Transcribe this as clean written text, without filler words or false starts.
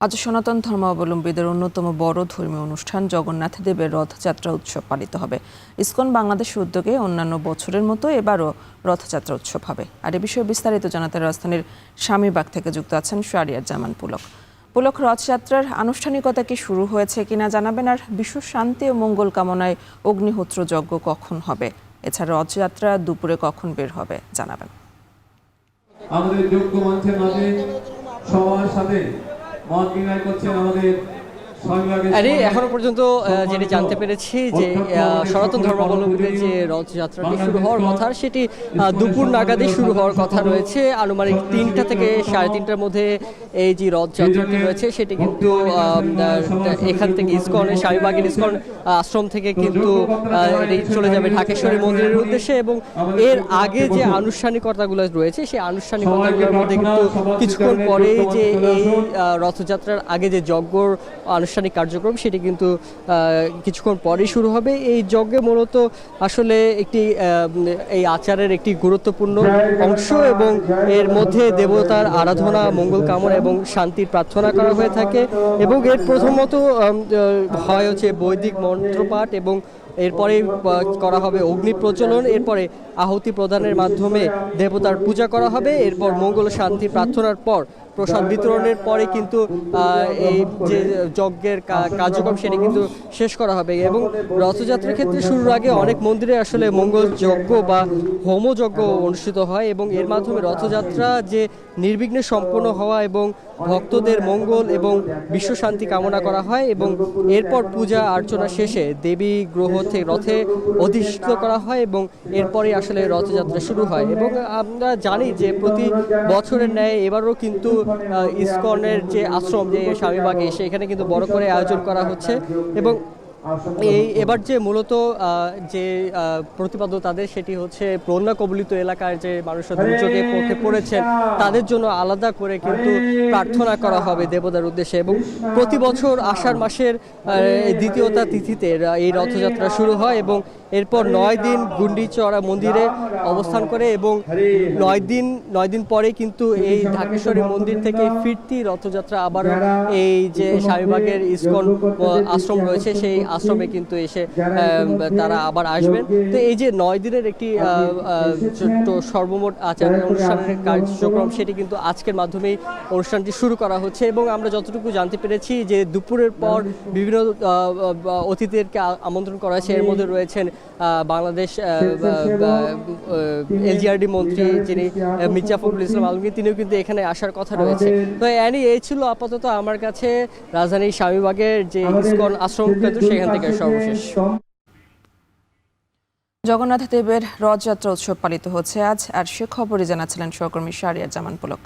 আজ সনাতন ধর্মাবলম্বীদের অন্যতম বড় ধর্মীয় অনুষ্ঠান জগন্নাথ দেবের রথযাত্রা উৎসব পালিত হবে। ইসকন বাংলাদেশের উদ্যোগে অন্যান্য বছরের মতো এবারও রথযাত্রা উৎসব হবে। আর এ বিষয়ে বিস্তারিত জানাতে রাজধানীর স্বামীবাগ থেকে যুক্ত আছেন শাহরিয়ার জামান পুলক। পুলক, রথযাত্রার আনুষ্ঠানিকতা কি শুরু হয়েছে কিনা জানাবেন, আর বিশ্ব শান্তি ও মঙ্গল কামনায় অগ্নিহোত্র যজ্ঞ কখন হবে? এছাড়া রথযাত্রা দুপুরে কখন বের হবে জানাবেন। আমাদের যোগ্য মঞ্চের মাঝে সবার সাথে মত বিনিময় করছেন আমাদের এখনো পর্যন্ত যেটি জানতে পেরেছি যে সনাতন ধর্মাবলম্বীদের যে রথযাত্রাটি শুরু হওয়ার কথা সেটি দুপুর নাগাদে শুরু হওয়ার কথা রয়েছে। আনুমানিক ৩টা থেকে ৩:৩০টার মধ্যে এই যে রথযাত্রাটি রয়েছে সেটি কিন্তু এখান থেকে ইসকনের স্বামীবাগের ইসকন আশ্রম থেকে কিন্তু চলে যাবে ঢাকেশ্বরী মন্দিরের উদ্দেশ্যে, এবং এর আগে যে আনুষ্ঠানিকতাগুলো রয়েছে সেই আনুষ্ঠানিকতাগুলোর মধ্যে কিন্তু কিছুক্ষণ পরে যে এই রথযাত্রার আগে যে যজ্ঞর আনুষ্ঠানিক কার্যক্রম সেটি কিন্তু কিছুক্ষণ পরেই শুরু হবে। এই যজ্ঞে মূলত আসলে একটি এই আচারের একটি গুরুত্বপূর্ণ অংশ, এবং এর মধ্যে দেবতার আরাধনা, মঙ্গল কামনা এবং শান্তির প্রার্থনা করা হয়ে থাকে। এবং এর প্রথমত হয় হচ্ছে বৈদিক মন্ত্রপাঠ, এবং এরপরে করা হবে অগ্নি প্রজ্বলন, এরপরে আহুতি প্রদানের মাধ্যমে দেবতার পূজা করা হবে। এরপর মঙ্গল শান্তি প্রার্থনার পর প্রসাদ বিতরণের পরে কিন্তু এই যে যজ্ঞের কার্যক্রম সেটি কিন্তু শেষ করা হবে। এবং রথযাত্রার ক্ষেত্রে শুরুর আগে অনেক মন্দিরে আসলে মঙ্গল যজ্ঞ বা হোমযজ্ঞ অনুষ্ঠিত হয়, এবং এর মাধ্যমে রথযাত্রা যে নির্বিঘ্নে সম্পন্ন হওয়া এবং ভক্তদের মঙ্গল এবং বিশ্ব শান্তি কামনা করা হয়। এবং এরপর পূজা অর্চনা শেষে দেবী গ্রহ থেকে রথে অধিষ্ঠিত করা হয়, এবং এরপরে আসলে রথযাত্রা শুরু হয়। এবং আমরা জানি যে প্রতি বছরের ন্যায় এবারও কিন্তু ইসকনের যে আশ্রম, যে স্বামীবাগে, সেখানে কিন্তু বড় করে আয়োজন করা হচ্ছে। এবং এবার যে মূলত যে প্রতিপাদ্য তাদের সেটি হচ্ছে বন্যা কবলিত এলাকার যে মানুষরা দুর্যোগে পড়ে পড়েছেন তাদের জন্য আলাদা করে কিন্তু প্রার্থনা করা হবে দেবতার উদ্দেশ্যে। এবং প্রতি বছর আষাঢ় মাসের দ্বিতীয়তা তিথিতে এই রথযাত্রা শুরু হয়, এবং এরপর 9 দিন গুন্ডিচড়া মন্দিরে অবস্থান করে, এবং 9 দিন পরে কিন্তু এই ঢাকেশ্বরী মন্দির থেকে ফিরতি রথযাত্রা আবার এই যে স্বামীবাগের ইসকন আশ্রম রয়েছে সেই আশ্রমে কিন্তু এসে তারা আবার আসবেন। তো এই যে 9 দিনের একটি সর্বমোট আচার অনুষ্ঠানের কার্যক্রম সেটি কিন্তু আজকের মাধ্যমেই অনুষ্ঠানটি শুরু করা হচ্ছে। এবং আমরা যতটুকু জানতে পেরেছি যে দুপুরের পর বিভিন্ন অতিথিদেরকে আমন্ত্রণ করা হয়েছে। এর মধ্যে রয়েছেন বাংলাদেশ এলজিআরডি মন্ত্রী যিনি মির্জা ফখরুল ইসলাম আলমগীর, তিনিও কিন্তু এখানে আসার কথা রয়েছে। তো এই ছিল আপাতত আমার কাছে রাজধানীর স্বামীবাগের যে ইসকন আশ্রম কেন্দ্র সেখান থেকে সর্বশেষ। জগন্নাথ দেবের রথযাত্রা উৎসব পালিত হচ্ছে আজ, আর সে খবরই জানাচ্ছিলেন সহকর্মী শাহরিয়ার জামান পুলক।